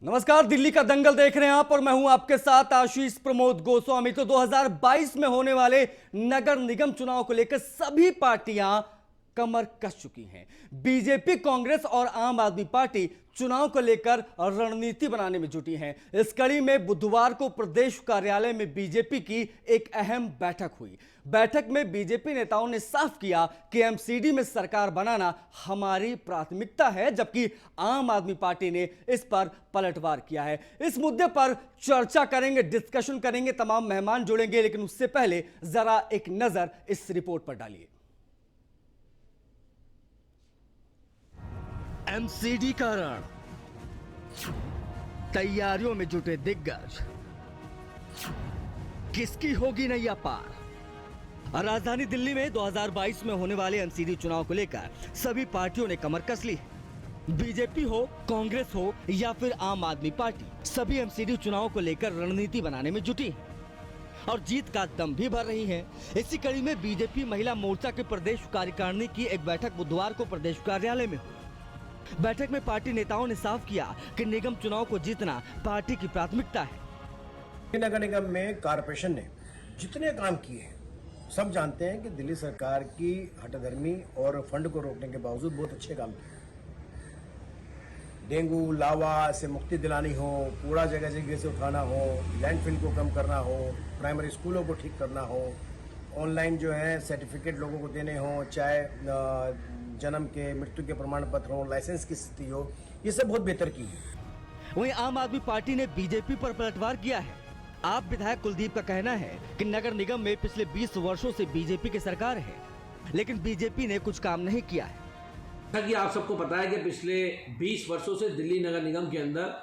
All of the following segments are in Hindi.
नमस्कार, दिल्ली का दंगल देख रहे हैं आप और मैं हूं आपके साथ आशीष प्रमोद गोस्वामी। तो 2022 में होने वाले नगर निगम चुनाव को लेकर सभी पार्टियां कमर कस चुकी हैं। बीजेपी, कांग्रेस और आम आदमी पार्टी चुनाव को लेकर रणनीति बनाने में जुटी हैं। इस कड़ी में बुधवार को प्रदेश कार्यालय में बीजेपी की एक अहम बैठक हुई। बैठक में बीजेपी नेताओं ने साफ किया कि एमसीडी में सरकार बनाना हमारी प्राथमिकता है, जबकि आम आदमी पार्टी ने इस पर पलटवार किया है। इस मुद्दे पर चर्चा करेंगे, डिस्कशन करेंगे, तमाम मेहमान जुड़ेंगे, लेकिन उससे पहले जरा एक नजर इस रिपोर्ट पर डालिए। एमसीडी का रण, तैयारियों में जुटे दिग्गज, किसकी होगी नैया पार। राजधानी दिल्ली में 2022 में होने वाले एमसीडी चुनाव को लेकर सभी पार्टियों ने कमर कस ली। बीजेपी हो, कांग्रेस हो या फिर आम आदमी पार्टी, सभी एमसीडी चुनाव को लेकर रणनीति बनाने में जुटी है और जीत का दम भी भर रही है। इसी कड़ी में बीजेपी महिला मोर्चा के प्रदेश कार्यकारिणी की एक बैठक बुधवार को प्रदेश कार्यालय में हुई। बैठक में पार्टी नेताओं ने साफ किया कि निगम चुनाव को जीतना पार्टी की प्राथमिकता है। नगर निगम में कारपोरेशन ने जितने काम किए हैं, सब जानते हैं कि दिल्ली सरकार की हठधर्मी और फंड को रोकने के बावजूद बहुत अच्छे काम किए। डेंगू, लावा से मुक्ति दिलानी हो, कूड़ा जगह जगह से उठाना हो, लैंडफिल को कम करना हो, प्राइमरी स्कूलों को ठीक करना हो, ऑनलाइन जो है सर्टिफिकेट लोगों को देने हो, चाहे जन्म के, मृत्यु के प्रमाण पत्र हो, लाइसेंस की स्थिति हो, ये सब बहुत बेहतर की है। वहीं आम आदमी पार्टी ने बीजेपी पर पलटवार किया है। आप विधायक कुलदीप का कहना है कि नगर निगम में पिछले 20 वर्षों से बीजेपी की सरकार है, लेकिन बीजेपी ने कुछ काम नहीं किया है। जैसा कि आप सबको पता है कि पिछले 20 वर्षों से दिल्ली नगर निगम के अंदर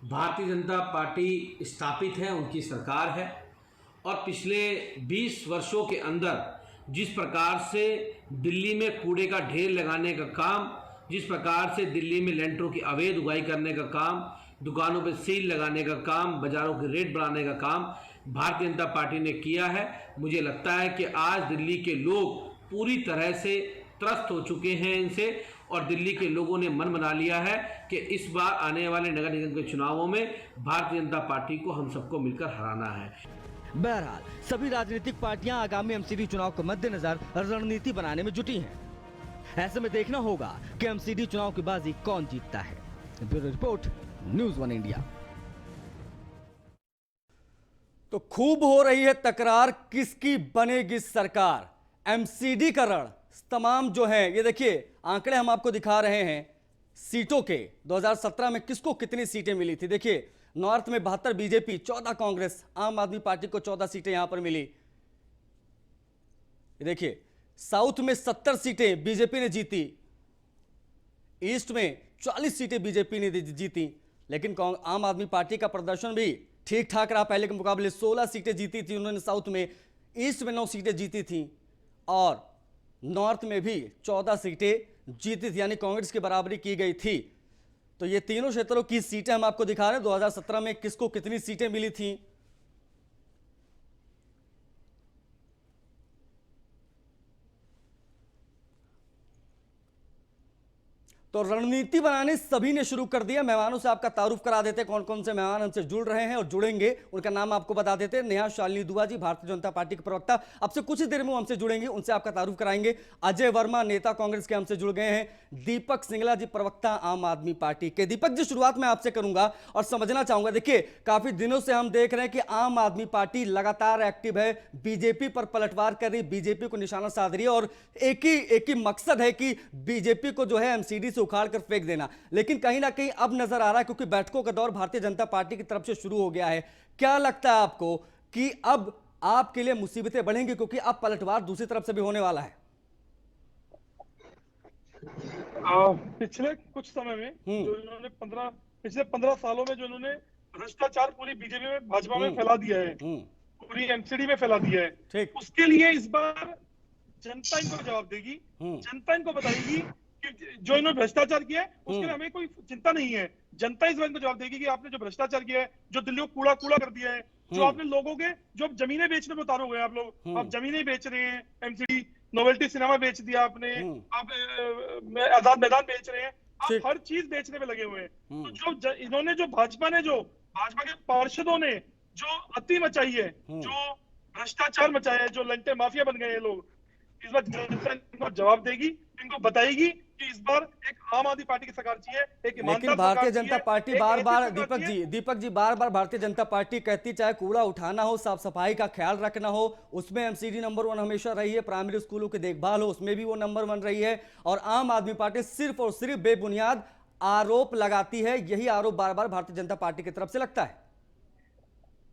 भारतीय जनता पार्टी स्थापित है, उनकी सरकार है और पिछले 20 वर्षों के अंदर जिस प्रकार से दिल्ली में कूड़े का ढेर लगाने का काम, जिस प्रकार से दिल्ली में लेंटरों की अवैध उगाई करने का काम, दुकानों पर सील लगाने का काम, बाजारों के रेट बढ़ाने का काम भारतीय जनता पार्टी ने किया है, मुझे लगता है कि आज दिल्ली के लोग पूरी तरह से त्रस्त हो चुके हैं इनसे और दिल्ली के लोगों ने मन बना लिया है कि इस बार आने वाले नगर निगम के चुनावों में भारतीय जनता पार्टी को हम सबको मिलकर हराना है। बहरहाल सभी राजनीतिक पार्टियां आगामी एमसीडी चुनाव के मद्देनजर रणनीति बनाने में जुटी हैं। ऐसे में देखना होगा कि एमसीडी चुनाव की बाजी कौन जीतता है। Bureau report, news 1 India. तो खूब हो रही है तकरार, किसकी बनेगी सरकार। एमसीडी का रण तमाम जो है, ये देखिए आंकड़े हम आपको दिखा रहे हैं सीटों के। 2017 में किसको कितनी सीटें मिली थी, देखिए नॉर्थ में 72 बीजेपी, 14 कांग्रेस, आम आदमी पार्टी को 14 सीटें यहां पर मिली। देखिए साउथ में 70 सीटें बीजेपी ने जीती, ईस्ट में 40 सीटें बीजेपी ने जीती, लेकिन आम आदमी पार्टी का प्रदर्शन भी ठीक ठाक रहा। पहले के मुकाबले 16 सीटें जीती थी उन्होंने साउथ में, ईस्ट में 9 सीटें जीती थी और नॉर्थ में भी 14 सीटें जीती थी, यानी कांग्रेस की बराबरी की गई थी। तो ये तीनों क्षेत्रों की सीटें हम आपको दिखा रहे हैं। 2017 में किसको कितनी सीटें मिली थी। तो रणनीति बनाने सभी ने शुरू कर दिया। मेहमानों से आपका तारुफ करा देते हैं, कौन कौन से मेहमान हमसे जुड़ रहे हैं और जुड़ेंगे, उनका नाम आपको बता देते हैं। नेहा शालिनी दुआ जी, भारतीय जनता पार्टी के प्रवक्ता, अब से कुछ ही देर में वो हमसे जुड़ेंगे, उनसे आपका तारुफ कराएंगे। अजय वर्मा, नेता कांग्रेस के, हमसे जुड़ गए हैं। दीपक सिंगला जी, प्रवक्ता आम आदमी पार्टी के। दीपक जी, शुरुआत में आपसे करूंगा और समझना चाहूंगा, देखिए काफी दिनों से हम देख रहे हैं कि आम आदमी पार्टी लगातार एक्टिव है, बीजेपी पर पलटवार कर रही, बीजेपी को निशाना साध रही है और एक ही मकसद है कि बीजेपी को जो है एमसीडी से उखाड़ कर फेंक देना। लेकिन कहीं ना कहीं अब नजर आ रहा है, क्योंकि बैठकों का दौर भारतीय जनता पार्टी की तरफ से शुरू हो गया है, क्या लगता है आपको कि अब आपके लिए मुसीबतें बढ़ेंगी, क्योंकि अब पलटवार दूसरी तरफ से भी होने वाला है। पिछले कुछ समय में जो इन्होंने पिछले 15 सालों में जो इन्होंने भ्रष्टाचार पूरी बीजेपी में, भाजपा में फैला दिया है, पूरी एमसीडी में फैला दिया है, उसके लिए इस बार जनता इनको जवाब देगी। जनता इनको बताएगी कि जो इन्होंने भ्रष्टाचार किया है उसके लिए हमें कोई चिंता नहीं है। जनता इस बार इनको जवाब देगी कि आपने जो भ्रष्टाचार किया है, जो दिल्ली को कूड़ा कूड़ा कर दिया है, जो आपने लोगों के, जो जमीनें बेचने में उतार हो गए आप लोग, आप जमीनें बेच रहे हैं, एमसीडी नोवेल्टी सिनेमा बेच दिया आपने, आप आजाद मैदान बेच रहे हैं, आप हर चीज बेचने पे लगे हुए हैं। तो जो भाजपा के पार्षदों ने जो अति मचाई है, जो भ्रष्टाचार मचाया है, जो लंटे माफिया बन गए हैं लोग, इस बार जनता इनको जवाब देगी, इनको बताएगी कि इस बार एक आम आदमी पार्टी की सरकार चाहिए, एक ईमानदार लेकिन भारतीय सरकार जनता चाहिए, पार्टी एक बार ऐसी बार सरकार चाहिए। दीपक जी बार बार भारतीय जनता पार्टी कहती चाहे कूड़ा उठाना हो, साफ सफाई का ख्याल रखना हो, उसमें एमसीडी नंबर 1 हमेशा रही है, प्राइमरी स्कूलों की देखभाल हो उसमें भी वो नंबर 1 रही है। और आम आदमी पार्टी सिर्फ और सिर्फ बेबुनियाद आरोप लगाती है। यही आरोप बार बार भारतीय जनता पार्टी की तरफ से लगता है।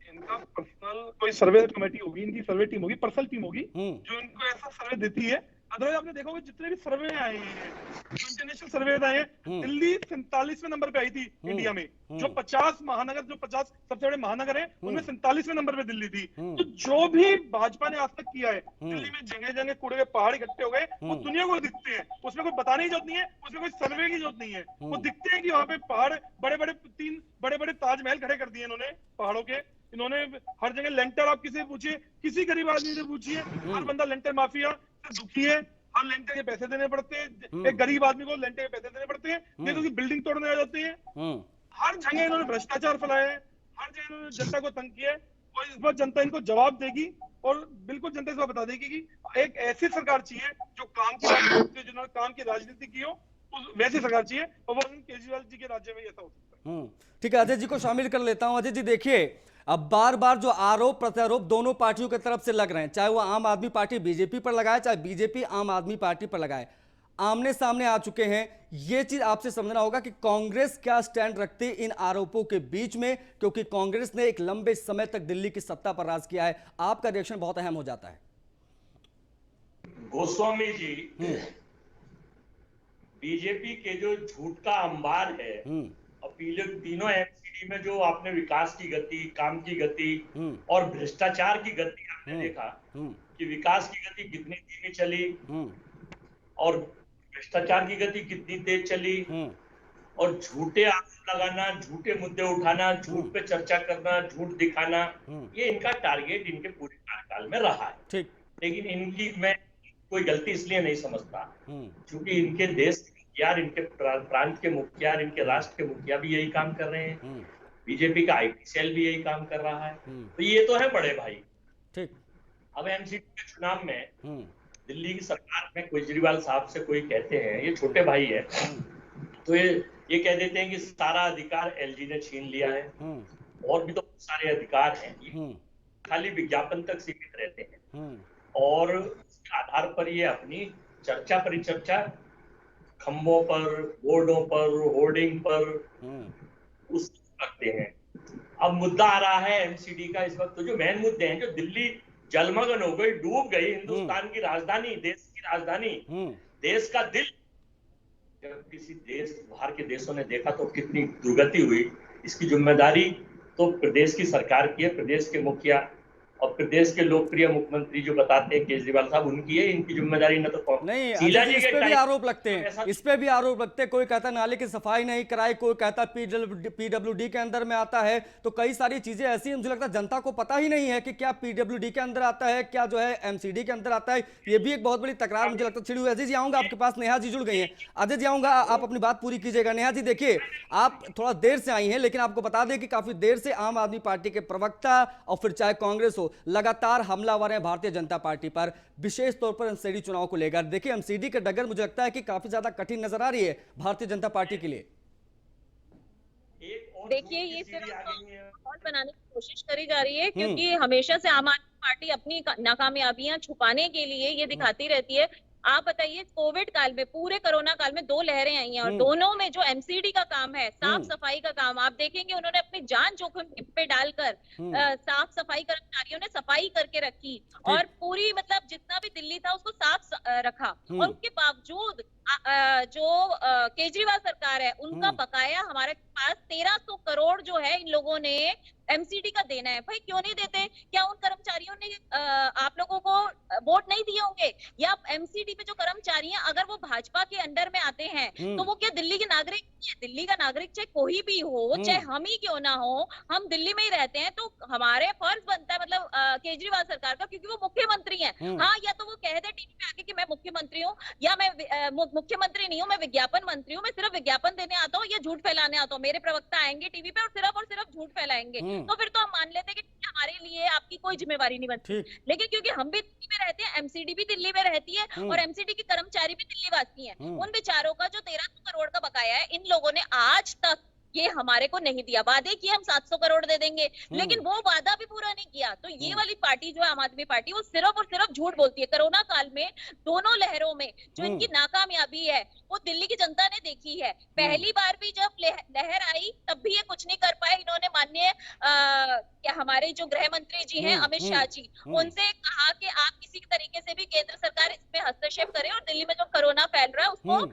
इनका पर्सनल कोई सर्वे कमेटी होगी, इनकी सर्वे टीम होगी, पर्सनल टीम होगी जो इनको ऐसा सर्वे देती है। अदरवाइज आपने देखा होगा जितने भी सर्वे आए हैं, जो इंटरनेशनल सर्वे आए हैं, दिल्ली 47वें नंबर पे आई थी इंडिया में। जो 50 महानगर, जो 50 सबसे बड़े महानगर हैं, उनमें 47वें नंबर पे दिल्ली थी। तो जो भी भाजपा ने आज तक किया है, दिल्ली में जगह जगह कूड़े के पहाड़ इकट्ठे हो गए, वो दुनिया को दिखते हैं, उसमें कोई बताने की जरूरत नहीं है, उसमें कोई सर्वे की जरूरत नहीं है। वो दिखते हैं कि वहां पे पहाड़ तीन बड़े बड़े ताजमहल खड़े कर दिए इन्होंने पहाड़ों के। इन्होंने हर जगह लेंटर, आप किसी से पूछिए, किसी गरीब आदमी से पूछिए, हर बंदा लेंटर माफिया से दुखी है। हर लेंटर के पैसे देने पड़ते हैं, एक गरीब आदमी को लेंटर के पैसे देने पड़ते हैं, नहीं तो उसकी बिल्डिंग तोड़ने आ जाती है। हर जगह इन्होंने भ्रष्टाचार फैलाया है, हर जगह इन्होंने जनता को तंग किया है। और इस बार जनता इनको जवाब देगी और बिल्कुल जनता इसको बता देगी कि एक ऐसी सरकार चाहिए जो काम की राजनीति, जिन्होंने काम की राजनीति की हो, वैसी सरकार चाहिए। और वो केजरीवाल जी के राज्य में ऐसा हो सकता है। ठीक है, अजय जी को शामिल कर लेता हूं। अजय जी देखिए, अब बार बार जो आरोप प्रत्यारोप दोनों पार्टियों की तरफ से लग रहे हैं, चाहे वो आम आदमी पार्टी बीजेपी पर लगाए, चाहे बीजेपी आम आदमी पार्टी पर लगाए, आमने सामने आ चुके हैं। ये चीज आपसे समझना होगा कि कांग्रेस क्या स्टैंड रखती है इन आरोपों के बीच में, क्योंकि कांग्रेस ने एक लंबे समय तक दिल्ली की सत्ता पर राज किया है। आपका रिएक्शन बहुत अहम हो जाता है। गोस्वामी जी, बीजेपी के जो झूठ का अंबार है, और तीनों एमसीडी में जो आपने विकास की गति, काम की गति और भ्रष्टाचार की गति आपने देखा कि विकास की गति कितनी धीमी चली और भ्रष्टाचार की गति कितनी तेज चली। और झूठे आरोप लगाना, झूठे मुद्दे उठाना, झूठ पे चर्चा करना, झूठ दिखाना, ये इनका टारगेट इनके पूरे कार्यकाल में रहा है। ठीक। लेकिन इनकी मैं कोई गलती इसलिए नहीं समझता क्योंकि इनके देश यार, इनके प्रांत के मुखिया, इनके राष्ट्र के मुखिया भी यही काम कर रहे हैं, बीजेपी का आईटी सेल भी यही काम कर रहा है। तो ये तो है बड़े भाई। ठीक। अब एमसीडी के चुनाव में दिल्ली की सरकार में केजरीवाल साहब से कोई कहते हैं, ये छोटे भाई है, तो ये कह देते हैं कि सारा अधिकार एलजी ने छीन लिया है, और भी तो सारे अधिकार हैं, खाली विज्ञापन तक सीमित रहते हैं। और उसके आधार पर ये अपनी चर्चा परिचर्चा खंभों पर, बोर्डों पर, होर्डिंग पर उस रखते हैं। अब मुद्दा आ रहा है एमसीडी का इस वक्त। तो जो मेन मुद्दे हैं, जो दिल्ली जलमग्न हो गई, डूब गई, हिंदुस्तान की राजधानी, देश की राजधानी, देश का दिल, जब किसी देश, बाहर के देशों ने देखा तो कितनी दुर्गति हुई, इसकी जिम्मेदारी तो प्रदेश की सरकार की है, प्रदेश के मुखिया और प्रदेश के लोकप्रिय मुख्यमंत्री जो बताते हैं केजरीवाल साहब, उनकी है, इनकी जिम्मेदारी न तो नहीं। इस पे भी आरोप लगते हैं, इस पे भी आरोप लगते हैं। कोई कहता नाले की सफाई नहीं कराई, कोई कहता पीडब्ल्यूडी के अंदर में आता है। तो कई सारी चीजें ऐसी हैं, मुझे लगता है जनता को पता ही नहीं है कि क्या पीडब्ल्यूडी के अंदर आता है, क्या जो है एमसीडी के अंदर आता है। ये भी एक बहुत बड़ी तकरार मुझे लगता है छिड़ी हुई। अजय जी आऊंगा आपके पास, नेहा जी जुड़ गई है। अजय जी आऊंगा, आप अपनी बात पूरी कीजिएगा। नेहा जी देखिए, आप थोड़ा देर से आई हैं, लेकिन आपको बता दें कि काफी देर से आम आदमी पार्टी के प्रवक्ता और फिर चाहे कांग्रेस हो, लगातार हमलावर है भारतीय जनता पार्टी पर, विशेष तौर पर एमसीडी चुनाव को लेकर। देखिए एमसीडी का डगर मुझे लगता है कि काफी ज्यादा कठिन नजर आ रही है भारतीय जनता पार्टी के लिए। देखिए, ये सिर्फ माहौल बनाने की कोशिश करी जा रही है, क्योंकि हमेशा से आम आदमी पार्टी अपनी नाकामयाबियां छुपाने के लिए ये दिखाती रहती है। आप बताइए, कोविड काल में, पूरे कोरोना काल में 2 लहरें आई हैं, और दोनों में जो एमसीडी का काम है, साफ सफाई का काम, आप देखेंगे उन्होंने अपनी जान जोखिम पे डालकर साफ सफाई कर्मचारियों ने सफाई करके रखी, और पूरी मतलब जितना भी दिल्ली था उसको साफ रखा। और उसके बावजूद जो केजरीवाल सरकार है, उनका बकाया हमारे पास 1300 करोड़ जो है इन लोगों ने एमसीडी का देना है। भाई क्यों नहीं देते? क्या उन कर्मचारियों ने आप लोगों को वोट नहीं दिए होंगे? या एमसीडी पे जो कर्मचारी हैं अगर वो भाजपा के अंडर में आते हैं तो वो क्या दिल्ली के नागरिक नहीं है? दिल्ली का नागरिक चाहे कोई भी हो, चाहे हम ही क्यों ना हो, हम दिल्ली में ही रहते हैं, तो हमारे फर्ज बनता है मतलब केजरीवाल सरकार का, क्योंकि वो मुख्यमंत्री हैं। हाँ, या तो वो कह दे टीवी पे आके कि मैं मुख्यमंत्री हूँ, या मैं मुख्यमंत्री नहीं हूँ, मैं विज्ञापन मंत्री हूँ, मैं सिर्फ विज्ञापन देने आता हूँ या झूठ फैलाने आता हूँ। मेरे प्रवक्ता आएंगे टीवी पे और सिर्फ झूठ फैलाएंगे, तो फिर तो हम मान लेते हैं कि हमारे लिए आपकी कोई जिम्मेवारी नहीं बनती। लेकिन क्योंकि हम भी दिल्ली में रहते हैं, एमसीडी भी दिल्ली में रहती है और एमसीडी के कर्मचारी भी दिल्ली वासी हैं, उन बेचारों का जो 1300 करोड़ का बकाया है, इन लोगों ने आज तक ये हमारे को नहीं दिया। वादे किए हम 700 करोड़ दे देंगे, लेकिन वो वादा भी पूरा नहीं किया। तो ये वाली पार्टी जो है आम आदमी पार्टी, वो सिर्फ और सिर्फ झूठ बोलती है। कोरोना काल में दोनों लहरों में जो इनकी नाकामयाबी है वो दिल्ली की जनता ने देखी है। पहली बार भी जब लहर आई तब भी ये कुछ नहीं कर पाए। इन्होंने माननीय क्या हमारे जो गृह मंत्री जी हैं अमित शाह जी, उनसे कहा कि आप किसी तरीके से भी केंद्र सरकार इसमें हस्तक्षेप करे और दिल्ली में जो कोरोना फैल रहा है उसको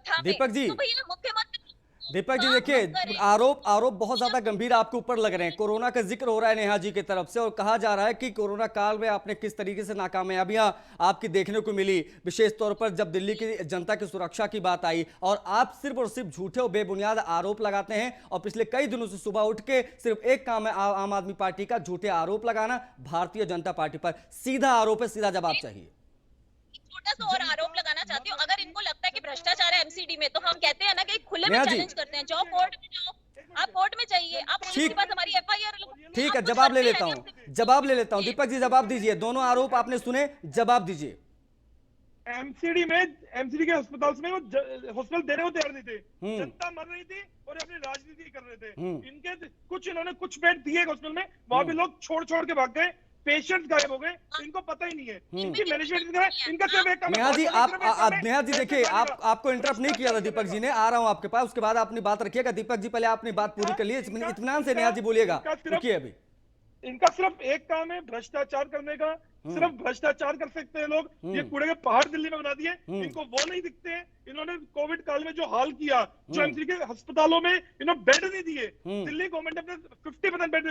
थामे। दीपक जी, तो भैया मुख्यमंत्री दीपक जी देखिए, आरोप बहुत ज्यादा गंभीर आपके ऊपर लग रहे हैं। कोरोना का जिक्र हो रहा है नेहा जी की तरफ से और कहा जा रहा है कि कोरोना काल में आपने किस तरीके से नाकामयाबियां आपकी देखने को मिली, विशेष तौर पर जब दिल्ली की जनता की सुरक्षा की बात आई, और आप सिर्फ और सिर्फ झूठे और बेबुनियाद आरोप लगाते हैं। और पिछले कई दिनों से सुबह उठ के सिर्फ एक काम है आम आदमी पार्टी का, झूठे आरोप लगाना भारतीय जनता पार्टी पर। सीधा आरोप है, सीधा जवाब चाहिए। छोटा सा और आरोप लगाना चाहती हूँ, अगर इनको लगता है कि भ्रष्टाचार है एमसीडी में, तो हम कहते हैं ना कि खुले में चैलेंज करते हैं। जाओ कोर्ट में, जाओ, आप कोर्ट में जाइए, आप पुलिस के पास हमारी एफआईआर। ठीक है, जवाब ले लेता हूँ दीपक जी, जवाब दीजिए। दोनों आरोप आपने सुने, जवाब दीजिए। एमसीडी के अस्पताल में वो हॉस्पिटल देने को तैयार नहीं थे, जनता मर रही थी और अपनी राजनीति कर रहे थे। इन्होंने कुछ बेड दिए हॉस्पिटल में, वहां पे लोग छोड़ के भाग गए, पेशेंट गायब हो गए, इनको पता ही नहीं है। इनकी मैनेजमेंट इनका सिर्फ एक काम है। नेहा जी देखिए, आपको इंटरप्ट नहीं किया था दीपक जी ने, आ रहा हूं आपके पास, उसके बाद अपनी बात रखिएगा। दीपक जी पहले अपनी बात पूरी कर लिए, इत्मीनान से नेहा जी बोलिएगा। रुकिए अभी, इनका सिर्फ एक काम है भ्रष्टाचार करने का, सिर्फ भ्रष्टाचार कर सकते हैं लोग। ये कूड़े के पहाड़ दिल्ली में बना दिए, इनको वो नहीं दिखते हैं। इन्होंने कोविड काल में जो हाल किया, जो एमसीडी के अस्पतालों में इन्होंने बेड नहीं दिए, दिल्ली गवर्नमेंट ने अपने 50% बेड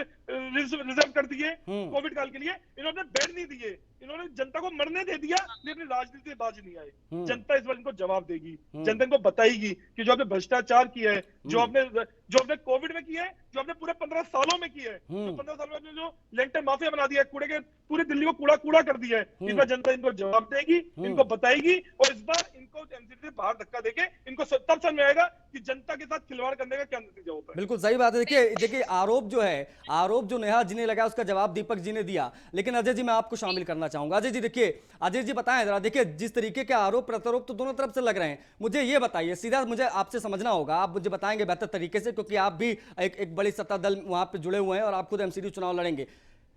रिजर्व कर दिए कोविड काल के लिए, इन्होंने बेड नहीं दिए। इन्होंने जनता को मरने दे दिया, लेकिन राजनीति से बाज नहीं आए। जनता इस बार इनको जवाब देगी, जनता इनको बताएगी कि जो आपने भ्रष्टाचार किया है, जो आपने कोविड में किया है, जो आपने पूरे 15 सालों में किया है, जो 15 सालों में आपने जो लेंटर माफिया बना दिया है, कूड़े के पूरी दिल्ली को कूड़ा कर दिया है, इस बार जनता इनको जवाब देगी, इनको बताएगी। और इस बार इनको एमसीडी से बाहर धक्का देके इनको तब समझ में आएगा कि जनता के साथ खिलवाड़ करने का क्या नतीजा होता है। बिल्कुल सही बात है। देखिए आरोप जो नेहा जी ने लगाया उसका जवाब दीपक जी ने दिया, लेकिन अजय जी मैं आपको शामिल करना चाहूंगा। अजय जी देखिए, अजय जी बताएं जरा, देखिए जिस तरीके के आरोप प्रत्यारोप तो दोनों तरफ से लग रहे हैं, मुझे ये बताइए, सीधा मुझे आपसे समझना होगा, आप मुझे बताएंगे बेहतर तरीके से, क्योंकि आप भी एक बड़ी सत्ता दल वहां पे जुड़े हुए हैं और आप खुद एमसीडी चुनाव लड़ेंगे।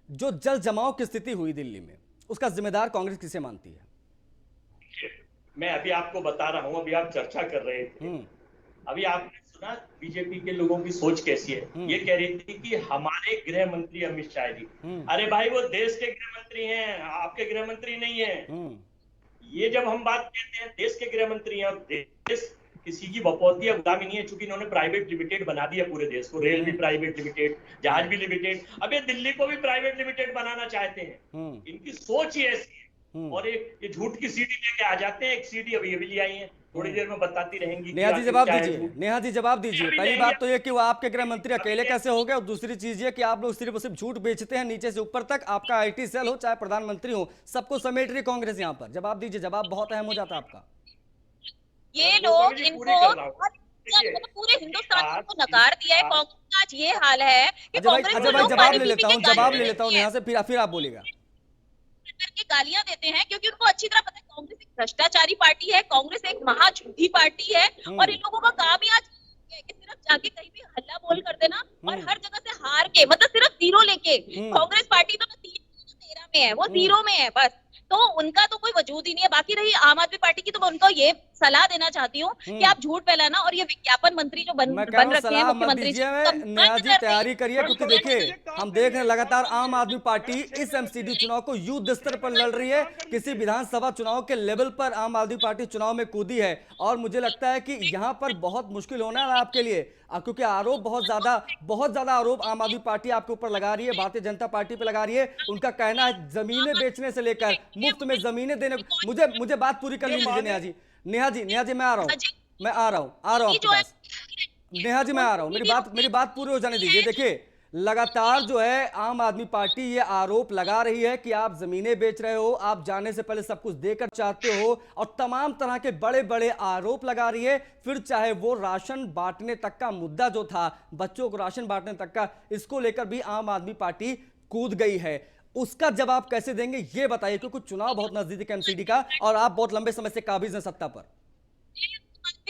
जो जल जमाव की स्थिति हुई दिल्ली में, उसका जिम्मेदार कांग्रेस किसे मानती है? मैं अभी आपको बता रहा हूं, अभी आप चर्चा कर रहे थे, अभी आपने सुना बीजेपी के लोगों की सोच कैसी है। ये कह रही थी कि हमारे गृह मंत्री अमित शाह जी, अरे भाई वो देश के गृह मंत्री हैं, आपके गृह मंत्री नहीं है। ये जब हम बात कहते हैं देश के गृह मंत्री हैं, देश किसी की बपौती या गुलामी नहीं है, चूंकि इन्होंने प्राइवेट लिमिटेड बना दिया पूरे देश को, रेल भी प्राइवेट लिमिटेड, जहाज भी लिमिटेड, अब ये दिल्ली को भी प्राइवेट लिमिटेड बनाना चाहते हैं। इनकी सोच ही ऐसी है। और ये झूठ की सीडी लेके आ जाते हैं। एक सीडी अभी भी आई है, थोड़ी देर में बताती रहेंगी। नेहा जी जवाब दीजिए, नेहा जी जवाब दीजिए। पहली बात तो ये कि वो आपके गृह मंत्री अकेले कैसे हो गए, और दूसरी चीज ये कि आप लोग सिर्फ झूठ बेचते हैं, नीचे से ऊपर तक। आपका आईटी सेल हो चाहे प्रधानमंत्री हो, सबको समेट रही कांग्रेस यहाँ पर। जवाब दीजिए, जवाब बहुत अहम हो जाता है आपका। ये लोग इनको पूरे हिंदुस्तान को नकार दिया है। कांग्रेस का आज ये हाल है कि कांग्रेस अजय भाई जवाब ले लेता हूँ नेहा से, फिर आप बोलिएगा। करके गालियां देते हैं क्योंकि उनको अच्छी तरह पता है कांग्रेस एक भ्रष्टाचारी पार्टी है, कांग्रेस एक महाझूठी पार्टी है। और इन लोगों का काम ही आज कि सिर्फ जाके कहीं भी हल्ला बोल कर देना और हर जगह से हार के, मतलब सिर्फ जीरो लेके। कांग्रेस पार्टी तो 13 में है, वो जीरो में है बस। तो उनका तो कोई वजूद ही नहीं है। बाकी रही आम आदमी पार्टी की, तो मैं उनको ये सलाह देना चाहती हूँ कि आप झूठ फैलाना और ये विज्ञापन मंत्री जो बन मैं कह रहा हूं, रखे हैं सलाह मत मुख्यमंत्री जी, दीजिए। बंद नेहा जी कर दें। तैयारी करिए, क्योंकि देखिए हम देख रहे हैं लगातार आम आदमी पार्टी इस एमसीडी चुनाव को युद्ध स्तर पर लड़ रही है। किसी विधानसभा चुनाव के लेवल पर आम आदमी पार्टी चुनाव में कूदी है और मुझे लगता है कि यहाँ पर बहुत मुश्किल होना है आपके लिए, क्योंकि आरोप बहुत ज्यादा आरोप आम आदमी पार्टी आपके ऊपर लगा रही है, भारतीय जनता पार्टी पे लगा रही है। उनका कहना है जमीनें बेचने से लेकर मुफ्त में जमीनें देने। मुझे बात पूरी करने दीजिए नेहा जी। नेहा जी मैं आ रहा हूँ आपके पास। नेहा जी मैं आ रहा हूं, मेरी बात पूरी हो जाने दीजिए। देखिए लगातार जो है आम आदमी पार्टी ये आरोप लगा रही है कि आप जमीनें बेच रहे हो, आप जाने से पहले सब कुछ देकर चाहते हो, और तमाम तरह के बड़े बड़े आरोप लगा रही है। फिर चाहे वो राशन बांटने तक का मुद्दा जो था, बच्चों को राशन बांटने तक का, इसको लेकर भी आम आदमी पार्टी कूद गई है। उसका जवाब कैसे देंगे ये बताइए, क्योंकि चुनाव बहुत नजदीक है एमसीडी का और आप बहुत लंबे समय से काबिज हैं सत्ता पर।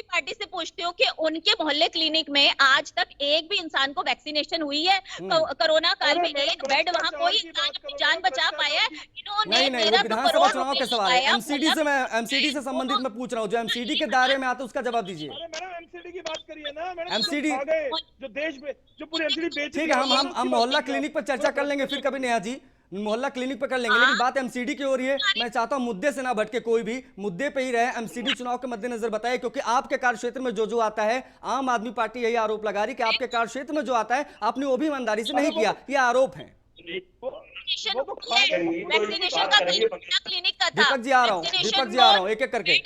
पार्टी से पूछती हूँ कि उनके मोहल्ले क्लिनिक में आज तक एक भी इंसान को वैक्सीनेशन हुई है? कोरोना काल में एक बेड वहाँ कोई इंसान अपनी जान बचा पाया है? इन्होंने नहीं, वो विधानसभा चुनाव का सवाल है। एमसीडी से संबंधित मैं पूछ रहा हूँ, जो एमसीडी के दायरे में आता है उसका जवाब दीजिए। मैडम एमसीडी की बात करिए ना मैडम। एमसीडी जो देश में जो पूरी एमसीडी बेच, ठीक है, हम मोहल्ला क्लिनिक पर चर्चा कर लेंगे फिर कभी नेहा जी, मोहल्ला क्लिनिक पर कर लेंगे। लेकिन बात एमसीडी की हो रही है, मैं चाहता हूं मुद्दे से ना भटके, कोई भी मुद्दे पे ही रहे। एमसीडी चुनाव के मद्देनजर बताइए, क्योंकि आपके कार्यक्षेत्र में जो आता है, आम आदमी पार्टी यही आरोप लगा रही कि आपके कार्यक्षेत्र में जो आता है आपने वो भी ईमानदारी से नहीं किया, ये आरोप है। वैक्सीनेशन का क्लिनिक का था। दीपक जी आ रहा हूँ एक एक करके।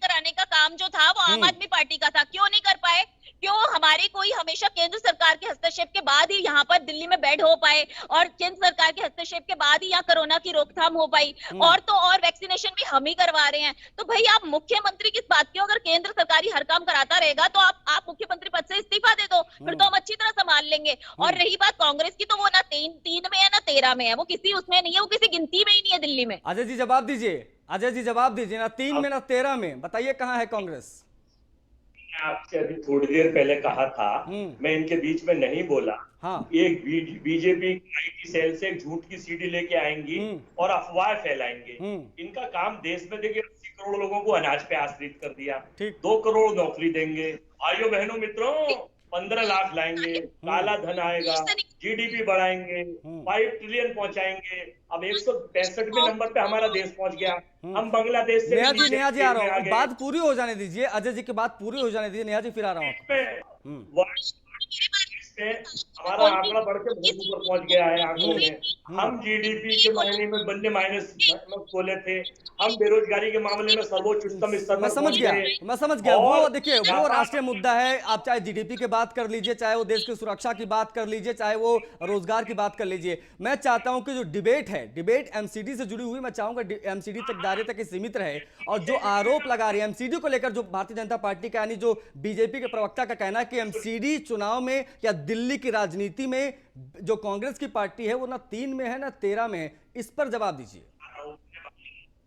कराने का काम जो था वो आम आदमी पार्टी का था, क्यों नहीं कर पाए? क्यों हमारी कोई हमेशा केंद्र सरकार के हस्तक्षेप के बाद ही यहाँ पर दिल्ली में बेड हो पाए और केंद्र सरकार के हस्तक्षेप के बाद ही यहाँ कोरोना की रोकथाम हो पाई, और तो और वैक्सीनेशन भी हम ही करवा रहे हैं। तो भाई आप मुख्यमंत्री किस बात की? अगर केंद्र सरकारी हर काम कराता रहेगा तो आप मुख्यमंत्री पद से इस्तीफा दे दो, फिर तो हम अच्छी तरह संभाल लेंगे। और रही बात कांग्रेस की, तो वो ना तीन में है ना 13 में है, वो किसी उसमें नहीं है, वो किसी गिनती में ही नहीं है दिल्ली में। अजय जी जवाब दीजिए, ना 3 में ना 13 में, बताइए कहाँ है कांग्रेस? आपसे अभी थोड़ी देर पहले कहा था, मैं इनके बीच में नहीं बोला। हाँ। एक बीजेपी आईटी सेल से एक झूठ की सीडी लेके आएंगी और अफवाह फैलाएंगे। इनका काम देश में देखिए 80 करोड़ लोगों को अनाज पे आश्रित कर दिया, 2 करोड़ नौकरी देंगे, भाइयों बहनों मित्रों 15 लाख लाएंगे, काला धन आएगा, जीडीपी बढ़ाएंगे, 5 ट्रिलियन पहुंचाएंगे। अब 165वें नंबर पे हमारा देश पहुंच गया, हम बांग्लादेश से। नेहा जी आ रहा हूँ, बात पूरी हो जाने दीजिए, अजय जी की बात पूरी हो जाने दीजिए। नेहा जी फिर आ रहा हूँ। हमारा आंकड़ा बढ़ के बहुत ऊपर पहुंच गया है आंकड़ों में। हम जीडीपी के महीने में बनने माइनस खोले थे, हम बेरोजगारी के मामले में सर्वोच्च उच्चतम स्तर। मैं समझ गया। वो देखिए वो राष्ट्रीय मुद्दा है, आप चाहे जीडीपी की बात कर लीजिए, चाहे वो देश की सुरक्षा की बात कर लीजिए, चाहे वो रोजगार की बात कर लीजिए। मैं चाहता हूं कि जो डिबेट एमसीडी से जुड़ी हुई, मैं चाहूंगा एमसीडी तक दायरे तक सीमित रहे। और जो आरोप लगा रही है एमसीडी को लेकर, जो भारतीय जनता पार्टी का यानी जो बीजेपी के प्रवक्ता का कहना है कि एमसीडी चुनाव में या दिल्ली की राजनीति में जो कांग्रेस की पार्टी है वो ना 3 में है ना 13 में है, इस पर जवाब दीजिए।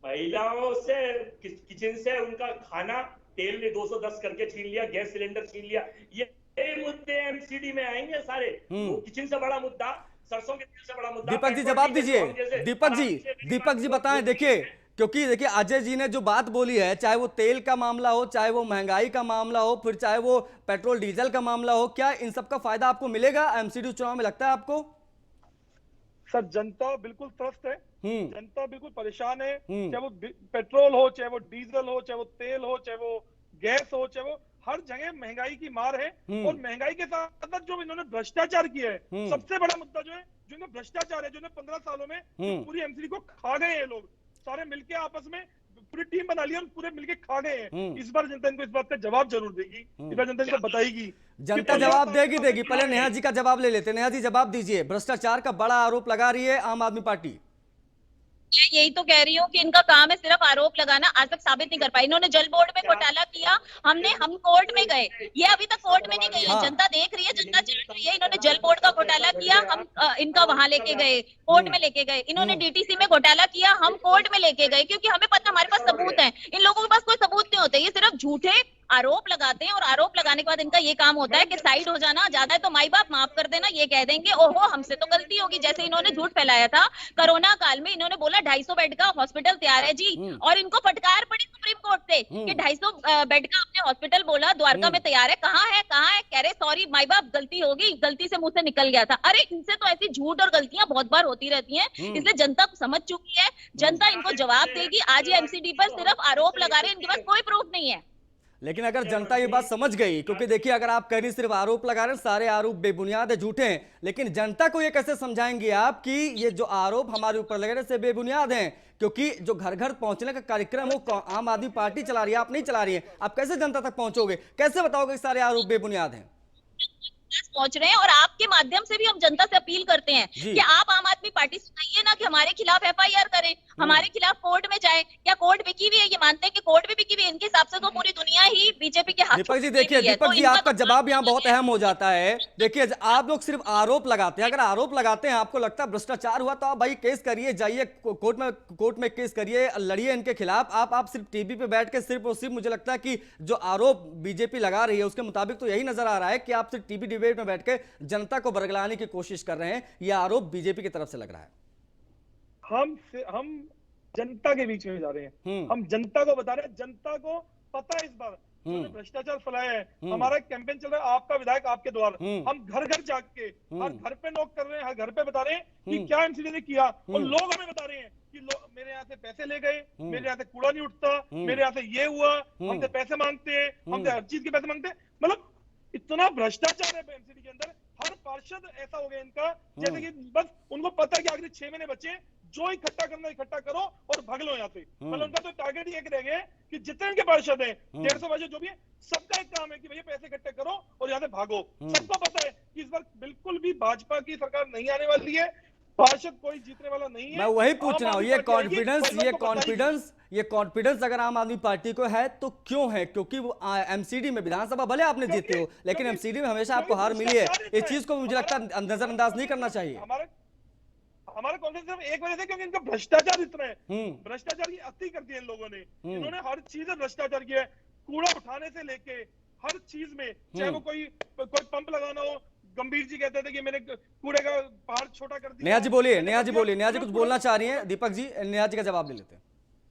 महिलाओं से किचन से उनका खाना तेल ने 210 करके छीन लिया, गैस सिलेंडर छीन लिया, ये मुद्दे एमसीडी में आएंगे सारे। किचन से बड़ा मुद्दा, सरसों के तेल से बड़ा मुद्दा। दीपक जी जवाब दीजिए। दीपक जी बताएं। देखिए अजय जी ने जो बात बोली है, चाहे वो तेल का मामला हो, चाहे वो महंगाई का मामला हो, फिर चाहे वो पेट्रोल डीजल का मामला हो, क्या इन सब का फायदा आपको मिलेगा एमसीडी चुनाव में, लगता है आपको? सर जनता बिल्कुल त्रस्त है, जनता बिल्कुल परेशान है। चाहे वो पेट्रोल हो, चाहे वो डीजल हो, चाहे वो तेल हो, चाहे वो गैस हो, चाहे वो हर जगह महंगाई की मार है। और महंगाई के साथ साथ जो इन्होंने भ्रष्टाचार किया है, सबसे बड़ा मुद्दा जो है, जो इन्होंने भ्रष्टाचार है, जो 15 सालों में पूरी एमसीडी को खा गए हैं लोग, सारे मिलके आपस में पूरी टीम बना ली और पूरे मिलके खा गए हैं। इस बार जनता इनको इस बात का जवाब जरूर देगी, इस बार जनता इनको बताएगी। जनता जवाब देगी। पहले नेहा जी का जवाब ले लेते। नेहा जी जवाब दीजिए। भ्रष्टाचार का बड़ा आरोप लगा रही है आम आदमी पार्टी। यही तो कह रही हूँ कि इनका काम है सिर्फ आरोप लगाना, आज तक साबित नहीं कर पाई। इन्होंने जल बोर्ड में घोटाला किया, हम कोर्ट में गए, ये अभी तक कोर्ट में नहीं गई है। जनता देख रही है, जनता जान रही है। इन्होंने जल बोर्ड का घोटाला किया, हम इनका वहां लेके गए, कोर्ट में लेके गए। इन्होंने डीटीसी में घोटाला किया, हम कोर्ट में लेके गए, क्योंकि हमें पता, हमारे पास सबूत है। इन लोगों के पास कोई सबूत नहीं होते, ये सिर्फ झूठे आरोप लगाते हैं और आरोप लगाने के बाद इनका ये काम होता है कि साइड हो जाना, ज्यादा है तो माई बाप माफ कर देना, ये कह देंगे ओहो हमसे तो गलती होगी। जैसे इन्होंने झूठ फैलाया था कोरोना काल में, इन्होंने बोला 250 बेड का हॉस्पिटल तैयार है जी, और इनको फटकार पड़ी सुप्रीम कोर्ट से कि 250 बेड का आपने हॉस्पिटल बोला द्वारका में तैयार है, कहाँ है कह रहे सॉरी माई बाप गलती होगी, गलती से मुंह से निकल गया था। अरे इनसे तो ऐसी झूठ और गलतियां बहुत बार होती रहती हैं, इसलिए जनता समझ चुकी है, जनता इनको जवाब देगी। आज ये एमसीडी पर सिर्फ आरोप लगा रहे हैं, इनके पास कोई प्रूफ नहीं है। लेकिन अगर जनता ये बात समझ गई, क्योंकि देखिए अगर आप कह रही सिर्फ आरोप लगा रहे हैं, सारे आरोप बेबुनियाद है, झूठे हैं, लेकिन जनता को ये कैसे समझाएंगे आप कि ये जो आरोप हमारे ऊपर लग रहे हैं से बेबुनियाद हैं? क्योंकि जो घर घर पहुंचने का कार्यक्रम वो आम आदमी पार्टी चला रही है, आप नहीं चला रही है, आप कैसे जनता तक पहुंचोगे, कैसे बताओगे सारे आरोप बेबुनियाद हैं? पहुंच रहे हैं और आपके माध्यम से भी हम जनता से अपील करते हैं कि आप आम आदमी पार्टी से कहिए ना कि हमारे खिलाफ एफआईआर करें, हमारे खिलाफ कोर्ट में जाए। क्या कोर्ट बिकी हुई है? ये मानते हैं कि कोर्ट भी बिकी हुई है, इनके हिसाब से तो पूरी दुनिया ही बीजेपी के हाथ। दीपक जी देखिए, दीपक जी आपका जवाब यहाँ बहुत अहम हो जाता है। देखिए आप लोग सिर्फ आरोप लगाते हैं, अगर आरोप लगाते हैं आपको लगता है भ्रष्टाचार हुआ तो आप भाई केस करिए, जाइए कोर्ट में केस करिए, लड़िए इनके खिलाफ। आप सिर्फ टीवी पे बैठ के सिर्फ और सिर्फ, मुझे लगता है कि जो आरोप बीजेपी लगा रही है उसके मुताबिक तो यही नजर आ रहा है कि आप सिर्फ टीवी डिबेट में बैठ के जनता को बरगलाने की कोशिश कर रहे हैं। यह आरोप बीजेपी की तरफ से लग रहा है। हम जनता के बीच में जा रहे हैं, हम जनता को बता रहे हैं, जनता को पता है इस बार भ्रष्टाचार फैलाया है। हमारा कैंपेन चल रहा है आपका विधायक आपके द्वार, हम घर घर जाके हर घर पे नॉक कर रहे हैं, हर घर पे बता रहे हैं कि क्या एमसीडी ने किया, और लोग हमें बता रहे हैं कि मेरे यहाँ से पैसे ले गए, मेरे यहाँ से कूड़ा नहीं उठता, मेरे यहाँ से ये हुआ, हमसे पैसे मांगते हैं, हमसे हर चीज के पैसे मांगते हैं। मतलब इतना भ्रष्टाचार है एमसीडी के अंदर, हर पार्षद ऐसा हो गया इनका जैसे कि बस उनको पता है कि आखिर 6 महीने बचे, जो इकट्ठा करना इकट्ठा करो और भाग लो यहाँ से। मतलब उनका तो टारगेट ही एक रह गया कि जितने इनके पार्षद हैं 150 पार्षद जो भी है, सबका एक काम है कि भैया पैसे इकट्ठे करो और यहाँ से भागो। सबको पता है कि इस बार बिल्कुल भी भाजपा की सरकार नहीं आने वाली है, पार्षद कोई जीतने वाला नहीं है। मैं वही पूछ रहा हूँ, ये कॉन्फिडेंस अगर आम आदमी पार्टी को है तो क्यों है? क्योंकि वो एमसीडी में विधानसभा भले आपने जीते हो, लेकिन एमसीडी में हमेशा आपको हार मिली है। इस चीज को मुझे लगता है नजरअंदाज नहीं करना चाहिए। हमारा कॉन्फिडेंस सिर्फ एक वजह से क्योंकि इनका भ्रष्टाचार इतना है, भ्रष्टाचार की अति कर दी है इन लोगों ने। इन्होंने हर चीज में भ्रष्टाचार किया है, कूड़ा उठाने से लेके हर चीज में, चाहे वो कोई पंप लगाना हो। गंभीर जी कहते थे कि मैंने कूड़े का पहाड़ छोटा कर दिया। नेहा जी बोलिए, नेहा जी कुछ बोलना चाह रही हैं। दीपक जी, नेहा जी का जवाब ले लेते हैं।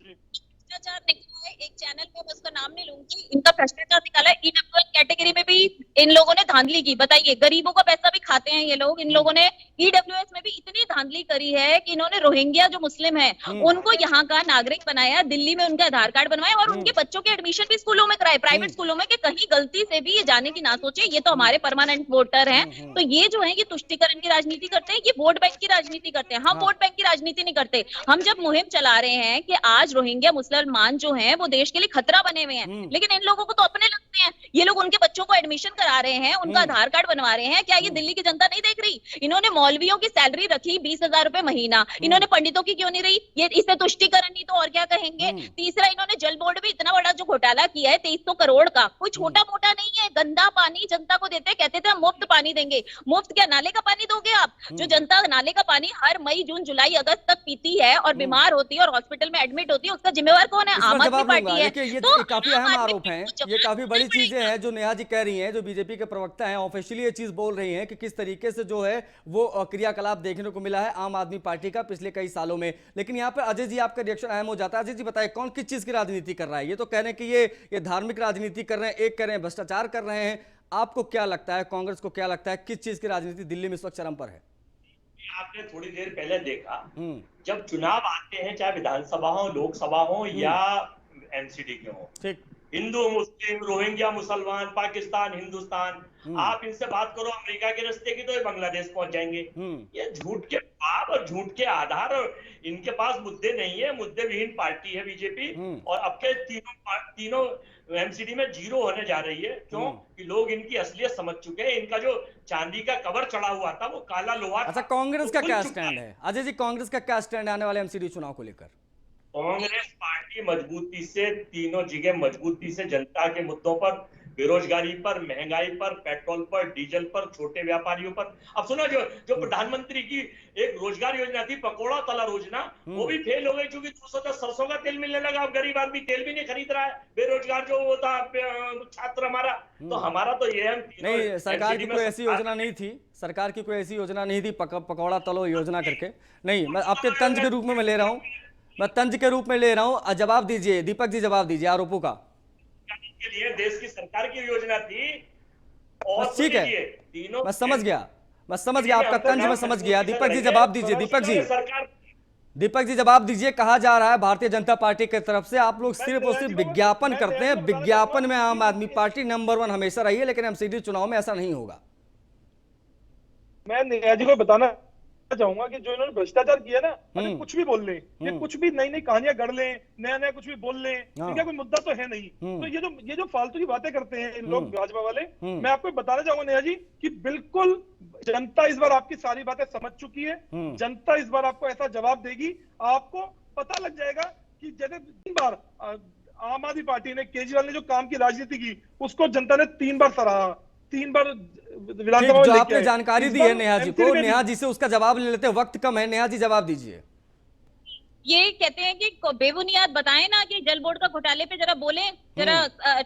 भ्रष्टाचार निकला है एक चैनल में, मैं उसका नाम नहीं लूंगी, इनका भ्रष्टाचार निकाला है। ईडब्ल्यूएस कैटेगरी में भी इन लोगों ने धांधली की। बताइए, गरीबों का पैसा भी खाते हैं ये लोग। इन लोगों ने ईडब्ल्यूएस में भी इतनी धांधली करी है कि इन्होंने रोहिंग्या जो मुस्लिम है उनको यहाँ का नागरिक बनाया, दिल्ली में उनका आधार कार्ड बनवाया और उनके बच्चों के एडमिशन भी स्कूलों में कराए, प्राइवेट स्कूलों में, कि कहीं गलती से भी ये जाने की ना सोचे, ये तो हमारे परमानेंट वोटर हैं। तो ये जो है ये तुष्टीकरण की राजनीति करते हैं, ये वोट बैंक की राजनीति करते हैं। हम वोट बैंक की राजनीति नहीं करते। हम जब मुहिम चला रहे हैं कि आज रोहिंग्या मुसलमान जो हैं वो देश के लिए खतरा बने हुए हैं, लेकिन इन लोगों को तो अपने लगते हैं। ये लोग उनके बच्चों को एडमिशन करा रहे हैं, उनका आधार कार्ड बनवा रहे हैं। क्या ये दिल्ली की जनता नहीं देख रही? इन्होंने मौलवियों की सैलरी रखी 20,000 रुपए महीना, इन्होंने पंडितों की क्यों नहीं रही? ये इसे तुष्टीकरण नहीं तो और क्या कहेंगे? तीसरा, इन्होंने जल बोर्ड में इतना बड़ा जो घोटाला किया है 2300 करोड़ का, कोई छोटा मोटा नहीं है। गंदा पानी जनता को देते, कहते थे हम मुफ्त पानी देंगे। मुफ्त क्या, नाले का पानी दोगे आप? जो जनता नाले का पानी हर मई जून जुलाई अगस्त तक पीती है और बीमार होती है और हॉस्पिटल में एडमिट होती है, उसका जिम्मेवार कौन है? आम आदमी पार्टी है। ये काफी अहम आरोप हैं, ये काफी बड़ी चीजें हैं जो नेहा जी कह रही हैं, जो बीजेपी के प्रवक्ता हैं ऑफिशियली ये चीज बोल रही हैं कि किस तरीके से जो है वो क्रियाकलाप देखने को मिला है आम आदमी पार्टी का पिछले कई सालों में। लेकिन यहाँ पर अजय जी आपका रिएक्शन अहम हो जाता है। अजय जी बताइए, कौन किस चीज की राजनीति कर रहा है? ये तो कह रहे हैं कि ये धार्मिक राजनीति कर रहे हैं, एक कह रहे हैं भ्रष्टाचार कर रहे हैं। आपको क्या लगता है, कांग्रेस को क्या लगता है, किस चीज की राजनीति दिल्ली में इस वक्त चरम पर है? आपने थोड़ी देर पहले देखा, जब चुनाव आते हैं, चाहे विधानसभा हो, लोकसभा हो या एमसीडी के हो, ठीक, हिंदू मुस्लिम, रोहिंग्या मुसलमान, पाकिस्तान हिंदुस्तान, आप इनसे बात करो अमेरिका के रास्ते की तो ये बांग्लादेश पहुंच जाएंगे। ये झूठ के पाप और झूठ के आधार, और इनके पास मुद्दे नहीं है, मुद्दे विहीन पार्टी है बीजेपी। और अब के तीनों एमसीडी में जीरो होने जा रही है। क्यों? कि लोग इनकी असलियत समझ चुके हैं। इनका जो चांदी का कवर चढ़ा हुआ था वो काला लोहा। अच्छा, कांग्रेस का क्या स्टैंड है अजय जी? कांग्रेस का क्या स्टैंड आने वाले एमसीडी चुनाव को लेकर? कांग्रेस पार्टी मजबूती से, तीनों जगह मजबूती से जनता के मुद्दों पर बेरोजगारी पर, महंगाई पर, पेट्रोल पर, डीजल पर, छोटे व्यापारियों पर। अब सुना, जो प्रधानमंत्री की एक रोजगार योजना थी, पकौड़ा तला योजना, वो भी फेल हो गई क्योंकि 210 सरसों का तेल मिलने लगा। अब गरीब आदमी तेल भी नहीं खरीद रहा है, बेरोजगार जो वो था छात्र हमारा। तो हमारा तो ये नहीं, सरकार की कोई ऐसी योजना नहीं थी, सरकार की कोई ऐसी योजना नहीं थी पकौड़ा तलो योजना करके। नहीं, मैं आपके तंज के रूप में मैं ले रहा हूँ, मैं तंज के रूप में ले रहा हूँ। जवाब दीजिए दीपक जी, जवाब दीजिए आरोपों का। के लिए देश की सरकार की योजना थी। और ठीक है, तीनों मैं समझ गया आपका तंज, मैं समझ गया। दीपक जी जवाब दीजिए, दीपक जी जवाब दीजिए। कहा जा रहा है भारतीय जनता पार्टी की तरफ से आप लोग सिर्फ और सिर्फ विज्ञापन करते हैं, विज्ञापन में आम आदमी पार्टी नंबर 1 हमेशा रही है, लेकिन एमसीडी चुनाव में ऐसा नहीं होगा। मैं नेहा जी को बताना चाहूंगा कि जो इन्होंने भ्रष्टाचार किया ना, अगर कुछ भी बोल लें, ये कुछ भी नई नई कहानियां गढ़ लें, नया नया कुछ भी बोल लें, इनका कोई मुद्दा तो है नहीं। तो ये जो फालतू की बातें करते हैं इन लोग भाजपा वाले, मैं आपको बताना चाहूंगा नेहा जी कि बिल्कुल जनता इस बार आपकी सारी बातें समझ चुकी है। जनता इस बार आपको ऐसा जवाब देगी, आपको पता लग जाएगा कि जैसे 3 बार आम आदमी पार्टी ने, केजरीवाल ने जो काम की राजनीति की, उसको जनता ने 3 बार सराहा, 3 बार विधानसभा जो आपने जानकारी दी है नेहा जी को, नेहा जी से उसका जवाब ले लेते हैं, वक्त कम है। नेहा जी जवाब दीजिए। ये कहते हैं कि बेबुनियाद बताएं ना कि जल बोर्ड का घोटाले पे जरा बोलें, जरा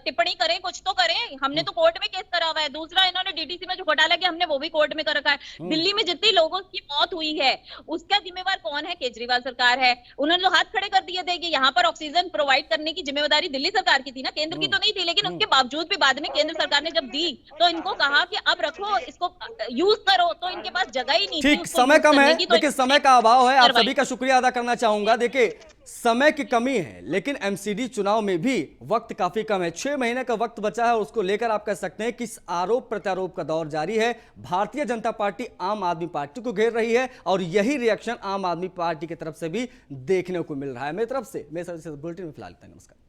टिप्पणी करें, कुछ तो करें। हमने तो कोर्ट में केस करा हुआ है। दूसरा, इन्होंने डीटीसी में जो घोटाला किया, हमने वो भी कोर्ट में कर रखा है। दिल्ली में जितनी लोगों की मौत हुई है उसका जिम्मेवार कौन है? केजरीवाल सरकार है। उन्होंने तो हाथ खड़े कर दिए थे कि यहाँ पर ऑक्सीजन प्रोवाइड करने की जिम्मेदारी दिल्ली सरकार की थी ना, केंद्र की तो नहीं थी। लेकिन उसके बावजूद भी बाद में केंद्र सरकार ने जब दी तो इनको कहा कि अब रखो, इसको यूज करो, तो इनके पास जगह ही नहीं थी। ठीक, समय कम है, देखिए समय का अभाव है। आप सभी का शुक्रिया अदा करना चाहूंगा। देखिए समय की कमी है, लेकिन एमसीडी चुनाव में भी वक्त काफी कम है। 6 महीने का वक्त बचा है, उसको लेकर आप कह सकते हैं कि इस आरोप प्रत्यारोप का दौर जारी है। भारतीय जनता पार्टी आम आदमी पार्टी को घेर रही है और यही रिएक्शन आम आदमी पार्टी की तरफ से भी देखने को मिल रहा है। मेरी तरफ से बुलेटिन में फिलहाल इतना ही। नमस्कार।